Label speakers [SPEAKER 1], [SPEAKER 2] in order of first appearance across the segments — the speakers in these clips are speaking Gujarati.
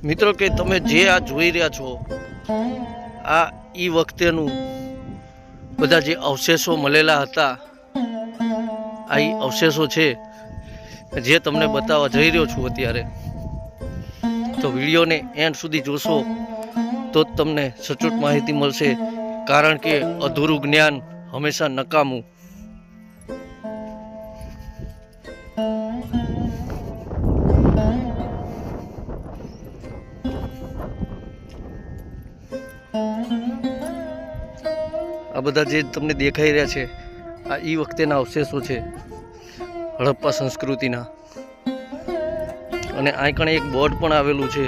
[SPEAKER 1] મિત્રો કે તમે જે આ જોઈ રહ્યા છો આ ઈ વખતેનું બધા જે અવશેષો મળેલા હતા આ ઈ અવશેષો છે જે તમને બતાવવા જઈ રહ્યો છું અત્યારે। તો વિડીયોને એન્ડ સુધી જોશો તો જ તમને સચોટ માહિતી મળશે, કારણ કે અધૂરું જ્ઞાન હંમેશા નકામું। આ બધા જે તમને દેખાઈ રહ્યા છે આ ઈ વખતેના અવશેષો છે હડપ્પા સંસ્કૃતિના, અને આ કણે એક બોર્ડ પણ આવેલું છે।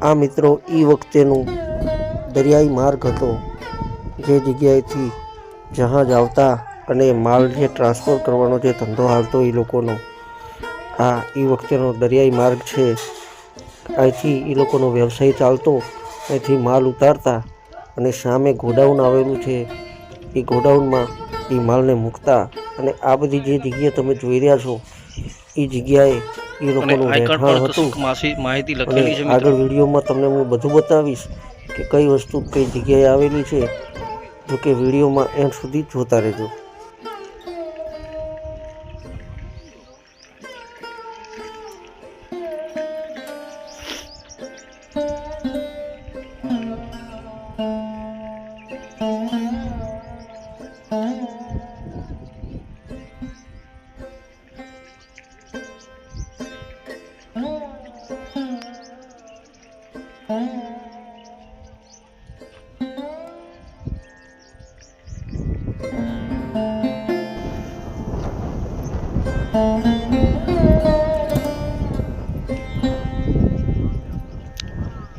[SPEAKER 2] આ મિત્રો ઈ વખતેનું દરિયાઈ માર્ગ હતો, જે જગ્યાએથી જહાજ આવતા અને માલ જે ટ્રાન્સફર કરવાનો જે ધંધો હાલતો એ લોકોનો, આ ઈ વખતેનો દરિયાઈ માર્ગ છે। અહીંથી એ લોકોનો વ્યવસાય ચાલતો, અહીંથી માલ ઉતારતા અને સામે ગોડાઉન આવેલું છે, એ ગોડાઉનમાં એ માલને મૂકતા, અને આ બધી જે જગ્યા તમે જોઈ રહ્યા છો એ જગ્યાએ એ લોકોનું રહેઠાણ હતું।
[SPEAKER 1] માહિતી લખેલી છે।
[SPEAKER 2] આગળ વિડીયોમાં તમને હું બધું બતાવીશ કે કઈ વસ્તુ કઈ જગ્યાએ આવેલી છે, જો કે વિડીયોમાં એન્ડ સુધી જોતા રહેજો।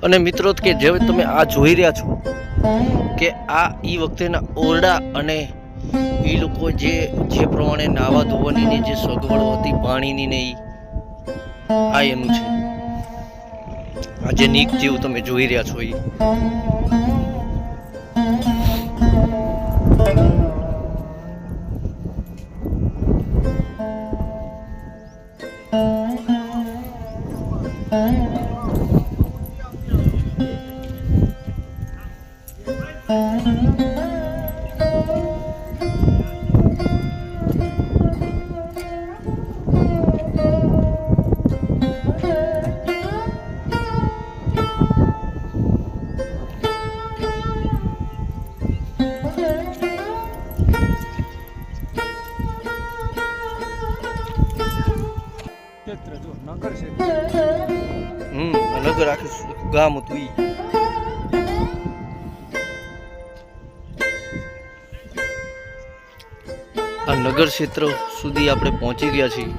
[SPEAKER 1] અને મિત્રો કે જે તમે આ જોઈ રહ્યા છો કે આ ઈ વખતેના ઓરડા, અને એ લોકો જે પ્રમાણે નાવા ધોવાની જે સગવડ હતી પાણીની ને ઈ આ એનું છે। આ જે નીક જેવું તમે જોઈ રહ્યા છો ઈ નગર આખું ગામ હતું ઈ। આ નગર ક્ષેત્ર સુધી આપણે પહોંચી ગયા છીએ।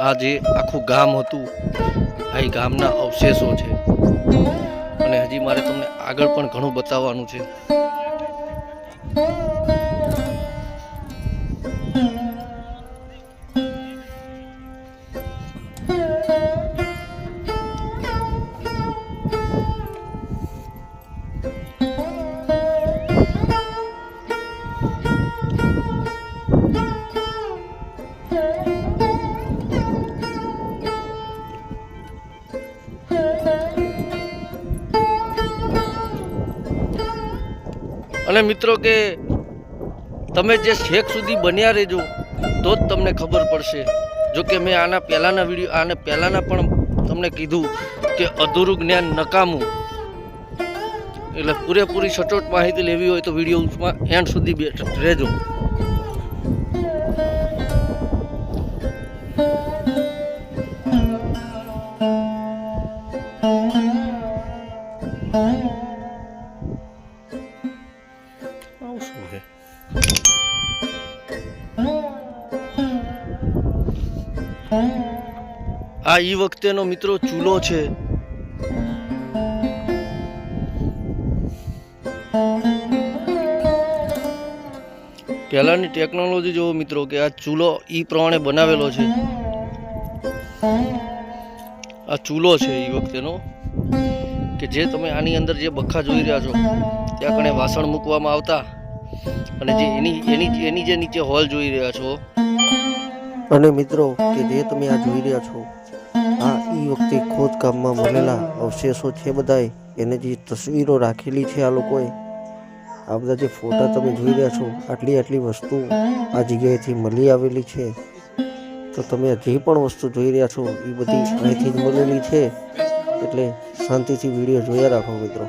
[SPEAKER 1] આ જે આખું ગામ હતું આ ગામના અવશેષો છે, અને હજી મારે તમને આગળ પણ ઘણું બતાવવાનું છે। અને મિત્રો કે તમે જે છેક સુધી બન્યા રહેજો તો જ તમને ખબર પડશે। જો કે મેં આના પહેલાના પણ તમને કીધું કે અધૂરું જ્ઞાન નકામું, એટલે પૂરેપૂરી સચોટ માહિતી લેવી હોય તો વિડીયોમાં એન્ડ સુધી રહેજો। આ ઈ વખતેનો મિત્રો ચૂલો છે. પહેલાની ટેકનોલોજી જોવો મિત્રો કે આ ચૂલો ઈ પ્રમાણે બનાવેલો છે. આ ચૂલો છે ઈ વખતેનો કે જે તમે આની અંદર જે બખા જોઈ રહ્યા છો ત્યાં કણે વાસણ મૂકવામાં આવતા અને જે એની જે નીચે હોલ જોઈ રહ્યા છો.
[SPEAKER 2] અને મિત્રો કે જે તમે આ જોઈ રહ્યા છો આ એ વખતે ખોદકામમાં મળેલા અવશેષો છે બધાય. એને જે તસવીરો રાખેલી છે આ લોકોએ, આ બધા જે ફોટા તમે જોઈ રહ્યા છો, આટલી વસ્તુ આ જગ્યાએથી મળી આવેલી છે. તો તમે જે પણ વસ્તુ જોઈ રહ્યા છો એ બધી અહીંથી જ મળેલી છે. એટલે શાંતિથી વિડીયો જોયા રાખો મિત્રો.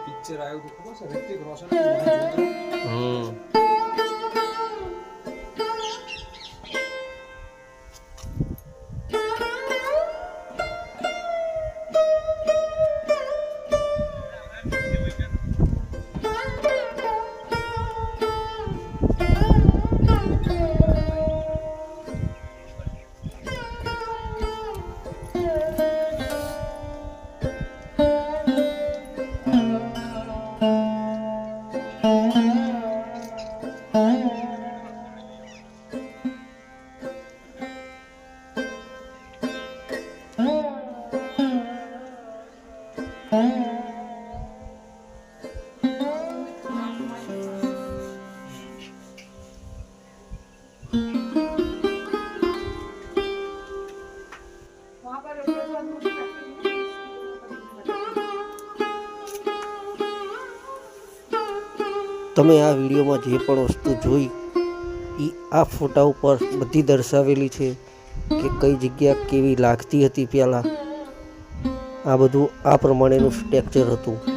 [SPEAKER 3] પિક્ચર આવ્યું હતું ખબર છે ઋતિક રોશન
[SPEAKER 2] તમે આ વિડીયોમાં જે પણ વસ્તુ જોઈ એ આ ફોટા ઉપર બધી દર્શાવેલી છે કે કઈ જગ્યા કેવી લાગતી હતી પહેલાં. આ બધું આ પ્રમાણેનું સ્ટ્રક્ચર હતું.